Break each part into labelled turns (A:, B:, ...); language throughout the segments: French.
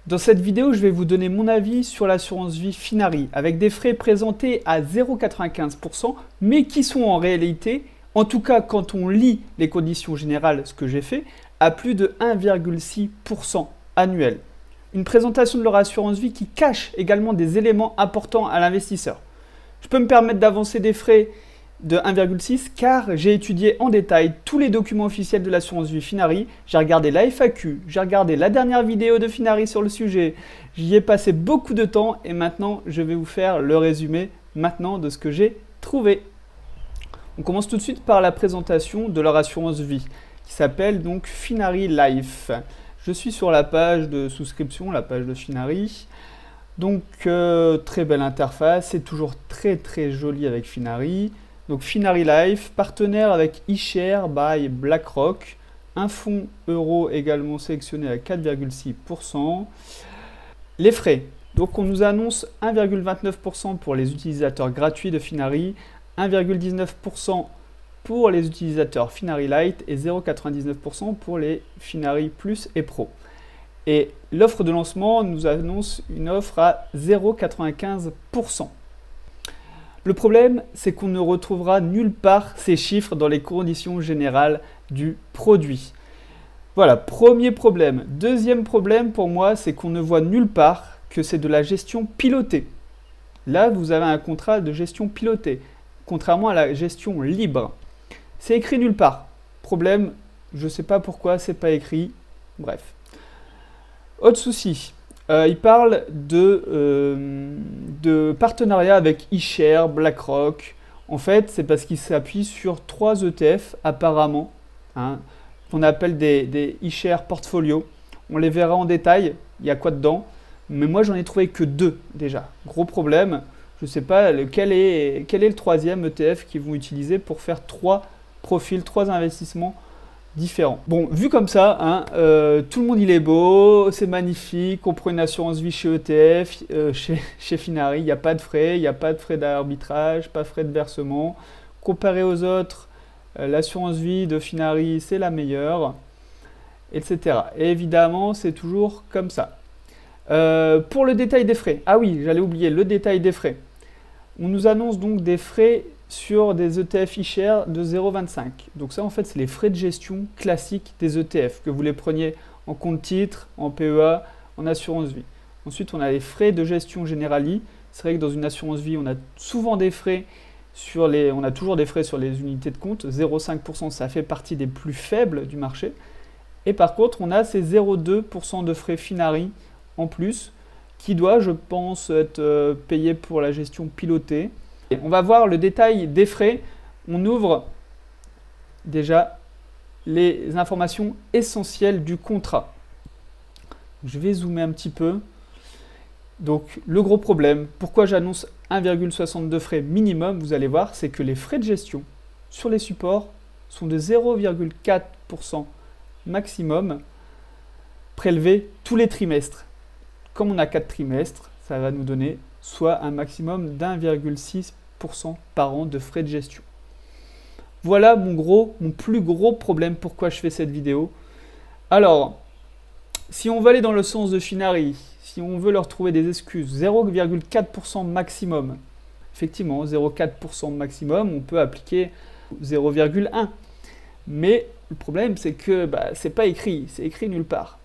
A: Dans cette vidéo, je vais vous donner mon avis sur l'assurance vie Finari, avec des frais présentés à 0,95%, mais qui sont en réalité, en tout cas quand on lit les conditions générales, ce que j'ai fait, à plus de 1,6% annuel. Une présentation de leur assurance vie qui cache également des éléments importants à l'investisseur. Je peux me permettre d'avancer des frais de 1,6 car j'ai étudié en détail tous les documents officiels de l'assurance vie Finari, j'ai regardé la FAQ, j'ai regardé la dernière vidéo de Finari sur le sujet, j'y ai passé beaucoup de temps et maintenant je vais vous faire le résumé maintenant de ce que j'ai trouvé. On commence tout de suite par la présentation de leur assurance vie qui s'appelle donc Finari Life. Je suis sur la page de souscription, la page de Finari. Donc très belle interface, c'est toujours très joli avec Finari. Donc Finari Life, partenaire avec eShare by BlackRock, un fonds euro également sélectionné à 4,6%. Les frais, donc on nous annonce 1,29% pour les utilisateurs gratuits de Finari, 1,19% pour les utilisateurs Finari Lite et 0,99% pour les Finari Plus et Pro. Et l'offre de lancement nous annonce une offre à 0,95%. Le problème, c'est qu'on ne retrouvera nulle part ces chiffres dans les conditions générales du produit. Voilà, premier problème. Deuxième problème pour moi, c'est qu'on ne voit nulle part que c'est de la gestion pilotée. Là, vous avez un contrat de gestion pilotée, contrairement à la gestion libre. C'est écrit nulle part. Problème, je ne sais pas pourquoi c'est pas écrit. Bref. Autre souci. Il parle de partenariat avec eShare, BlackRock. En fait, c'est parce qu'il s'appuie sur 3 ETF apparemment, hein, qu'on appelle des eShare Portfolio. On les verra en détail, il y a quoi dedans. Mais moi, j'en ai trouvé que 2 déjà. Gros problème, je ne sais pas quel est le 3e ETF qu'ils vont utiliser pour faire 3 profils, 3 investissements différents. Bon, vu comme ça, hein, tout le monde il est beau, c'est magnifique, on prend une assurance vie chez ETF, chez Finari, il n'y a pas de frais, il n'y a pas de frais d'arbitrage, pas de frais de versement. Comparé aux autres, l'assurance vie de Finari c'est la meilleure, etc. Et évidemment, c'est toujours comme ça. Pour le détail des frais, ah oui, j'allais oublier le détail des frais. On nous annonce donc des frais sur des ETF eShare de 0,25. Donc ça, en fait, c'est les frais de gestion classiques des ETF, que vous les preniez en compte titre, en PEA, en assurance vie. Ensuite, on a les frais de gestion Generali. C'est vrai que dans une assurance vie, on a souvent des frais on a toujours des frais sur les unités de compte. 0,5%, ça fait partie des plus faibles du marché. Et par contre, on a ces 0,2% de frais Finari en plus, qui doit, je pense, être payé pour la gestion pilotée. Et on va voir le détail des frais. On ouvre déjà les informations essentielles du contrat. Je vais zoomer un petit peu. Donc, le gros problème, pourquoi j'annonce 1,62 frais minimum, vous allez voir, c'est que les frais de gestion sur les supports sont de 0,4% maximum prélevés tous les trimestres. Comme on a 4 trimestres, ça va nous donner soit un maximum d'1,6% par an de frais de gestion. Voilà mon plus gros problème pourquoi je fais cette vidéo. Alors, si on veut aller dans le sens de Finari, si on veut leur trouver des excuses, 0,4% maximum, effectivement 0,4% maximum, on peut appliquer 0,1. Mais le problème c'est que c'est pas écrit, c'est écrit nulle part.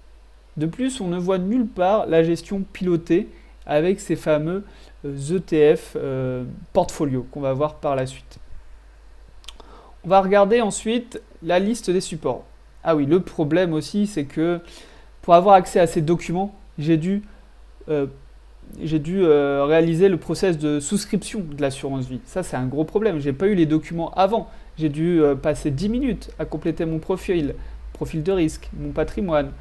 A: De plus, on ne voit nulle part la gestion pilotée avec ces fameux ETF portfolio qu'on va voir par la suite. On va regarder ensuite la liste des supports. Ah oui, le problème aussi, c'est que pour avoir accès à ces documents, j'ai dû réaliser le process de souscription de l'assurance vie. Ça, c'est un gros problème. Je n'ai pas eu les documents avant. J'ai dû passer 10 minutes à compléter mon profil de risque, mon patrimoine,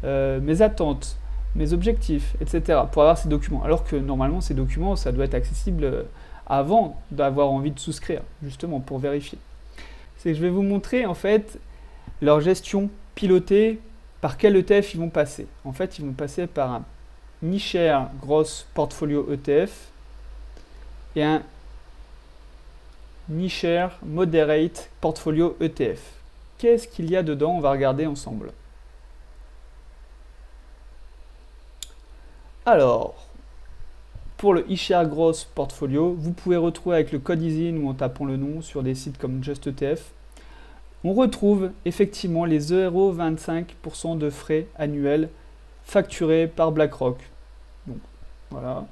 A: mes attentes, mes objectifs, etc. pour avoir ces documents. Alors que normalement, ces documents, ça doit être accessible avant d'avoir envie de souscrire, justement, pour vérifier. C'est que je vais vous montrer, en fait, leur gestion pilotée, par quel ETF ils vont passer. En fait, ils vont passer par un eShare Gross Portfolio ETF et un eShare Moderate Portfolio ETF. Qu'est-ce qu'il y a dedans? On va regarder ensemble. Alors, pour le eShare Growth Portfolio, vous pouvez retrouver avec le code ISIN ou en tapant le nom sur des sites comme JustETF. On retrouve effectivement les 0,25% de frais annuels facturés par BlackRock. Donc, voilà.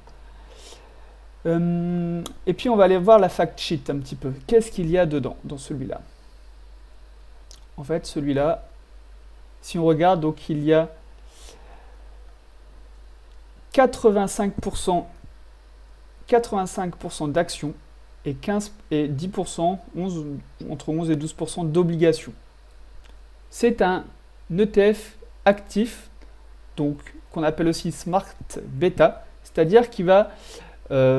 A: Et puis on va aller voir la fact sheet un petit peu. Qu'est-ce qu'il y a dedans dans celui-là? En fait, celui-là, si on regarde, donc il y a 85% d'actions et 10%, entre 11 et 12% d'obligations. C'est un ETF actif, donc qu'on appelle aussi Smart Beta, c'est-à-dire qu'il va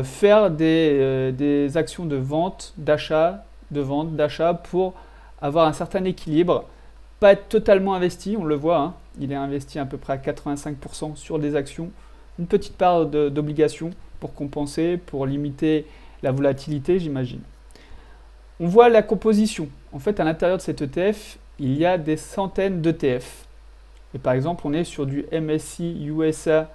A: faire des actions de vente, d'achat, pour avoir un certain équilibre, pas être totalement investi, on le voit, hein, il est investi à peu près à 85% sur des actions, une petite part d'obligations pour compenser, pour limiter la volatilité, j'imagine. On voit la composition. En fait, à l'intérieur de cet ETF, il y a des centaines d'ETF. Et par exemple, on est sur du MSCI USA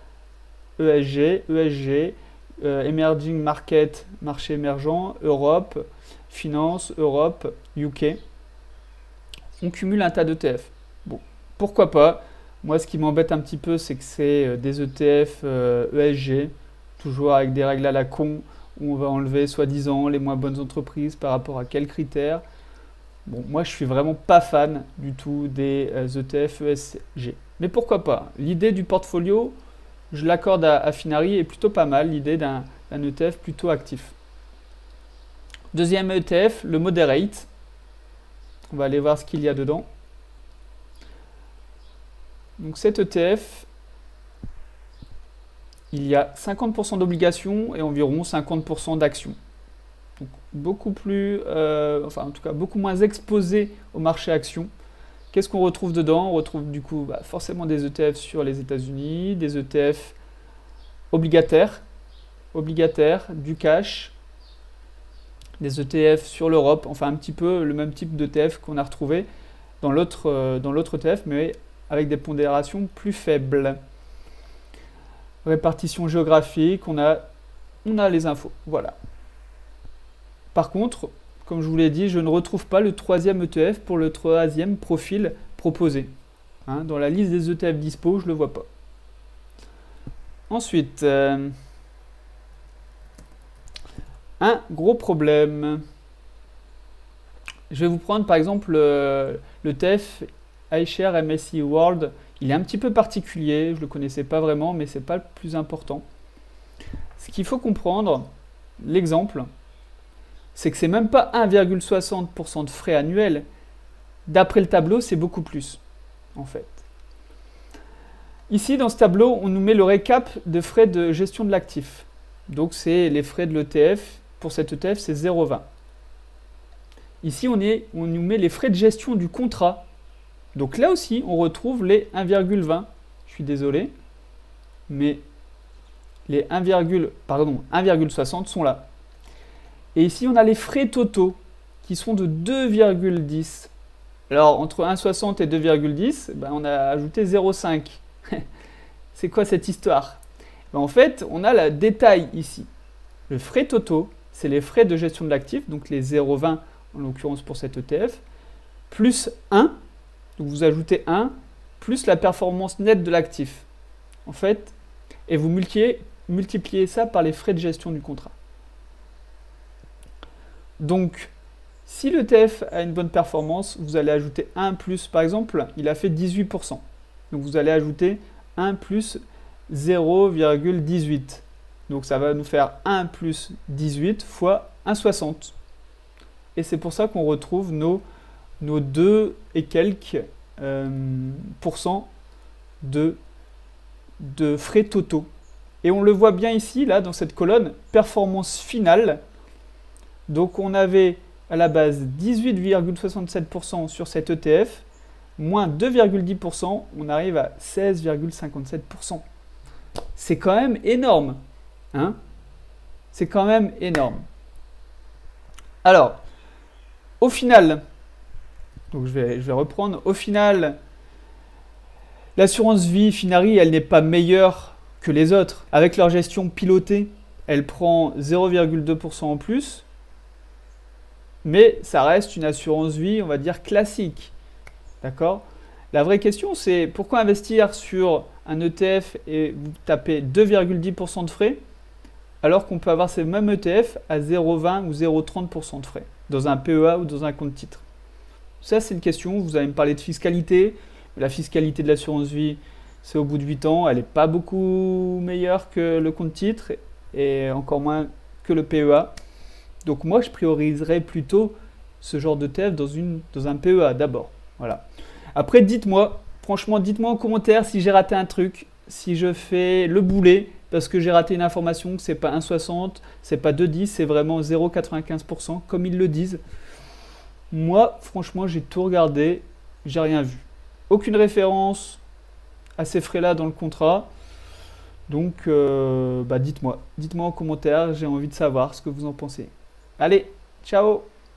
A: ESG, Emerging Market, marché émergent, Europe, finance, Europe, UK. On cumule un tas d'ETF. Bon, pourquoi pas? Moi, ce qui m'embête un petit peu, c'est que c'est des ETF ESG, toujours avec des règles à la con, où on va enlever soi-disant les moins bonnes entreprises par rapport à quels critères. Bon, moi, je suis vraiment pas fan du tout des ETF ESG. Mais pourquoi pas? L'idée du portfolio, je l'accorde à Finari, est plutôt pas mal, l'idée d'un ETF plutôt actif. Deuxième ETF, le Moderate. On va aller voir ce qu'il y a dedans. Donc cet ETF, il y a 50% d'obligations et environ 50% d'actions. Donc beaucoup plus, en tout cas beaucoup moins exposé au marché actions. Qu'est-ce qu'on retrouve dedans? On retrouve du coup forcément des ETF sur les États-Unis, des ETF obligataires, du cash, des ETF sur l'Europe, enfin un petit peu le même type d'ETF qu'on a retrouvé dans l'autre ETF, mais avec des pondérations plus faibles. Répartition géographique, on a les infos, voilà. Par contre, comme je vous l'ai dit, je ne retrouve pas le troisième ETF pour le troisième profil proposé. Hein, dans la liste des ETF dispo, je ne le vois pas. Ensuite, un gros problème. Je vais vous prendre par exemple le ETF iShares MSCI World. Il est un petit peu particulier, je ne le connaissais pas vraiment, mais ce n'est pas le plus important. Ce qu'il faut comprendre, l'exemple, c'est que c'est même pas 1,60% de frais annuels. D'après le tableau, c'est beaucoup plus, en fait. Ici, dans ce tableau, on nous met le récap de frais de gestion de l'actif. Donc, c'est les frais de l'ETF. Pour cet ETF, c'est 0,20. Ici, on nous met les frais de gestion du contrat. Donc là aussi, on retrouve les 1,20. Je suis désolé, mais les 1,60 sont là. Et ici, on a les frais totaux qui sont de 2,10. Alors, entre 1,60 et 2,10, on a ajouté 0,5. C'est quoi cette histoire? En fait, on a le détail ici. Le frais totaux, c'est les frais de gestion de l'actif, donc les 0,20 en l'occurrence pour cet ETF, plus 1, donc vous ajoutez 1, plus la performance nette de l'actif. En fait, et vous multipliez ça par les frais de gestion du contrat. Donc, si l'ETF a une bonne performance, vous allez ajouter 1 plus, par exemple, il a fait 18%. Donc vous allez ajouter 1 plus 0,18. Donc ça va nous faire 1 plus 18 fois 1,60. Et c'est pour ça qu'on retrouve nos 2 et quelques pourcents de frais totaux. Et on le voit bien ici, là, dans cette colonne, performance finale. Donc on avait à la base 18,67% sur cet ETF, moins 2,10%, on arrive à 16,57%. C'est quand même énorme. Hein? C'est quand même énorme. Alors, au final, donc je vais reprendre, au final, l'assurance vie Finari, elle n'est pas meilleure que les autres. Avec leur gestion pilotée, elle prend 0,2% en plus, mais ça reste une assurance vie, on va dire, classique. D'accord? La vraie question, c'est pourquoi investir sur un ETF et vous tapez 2,10% de frais, alors qu'on peut avoir ces mêmes ETF à 0,20 ou 0,30% de frais, dans un PEA ou dans un compte titre. Ça, c'est une question. Vous allez me parler de fiscalité. La fiscalité de l'assurance vie, c'est au bout de 8 ans. Elle n'est pas beaucoup meilleure que le compte titre et encore moins que le PEA. Donc moi, je prioriserais plutôt ce genre d'ETF dans un PEA d'abord. Voilà. Après, dites-moi, franchement, dites-moi en commentaire si j'ai raté un truc, si je fais le boulet parce que j'ai raté une information, que c'est pas 1,60, c'est pas 2,10, c'est vraiment 0,95% comme ils le disent. Moi, franchement, j'ai tout regardé, j'ai rien vu. Aucune référence à ces frais-là dans le contrat. Donc, dites-moi. Dites-moi en commentaire, j'ai envie de savoir ce que vous en pensez. Allez, ciao!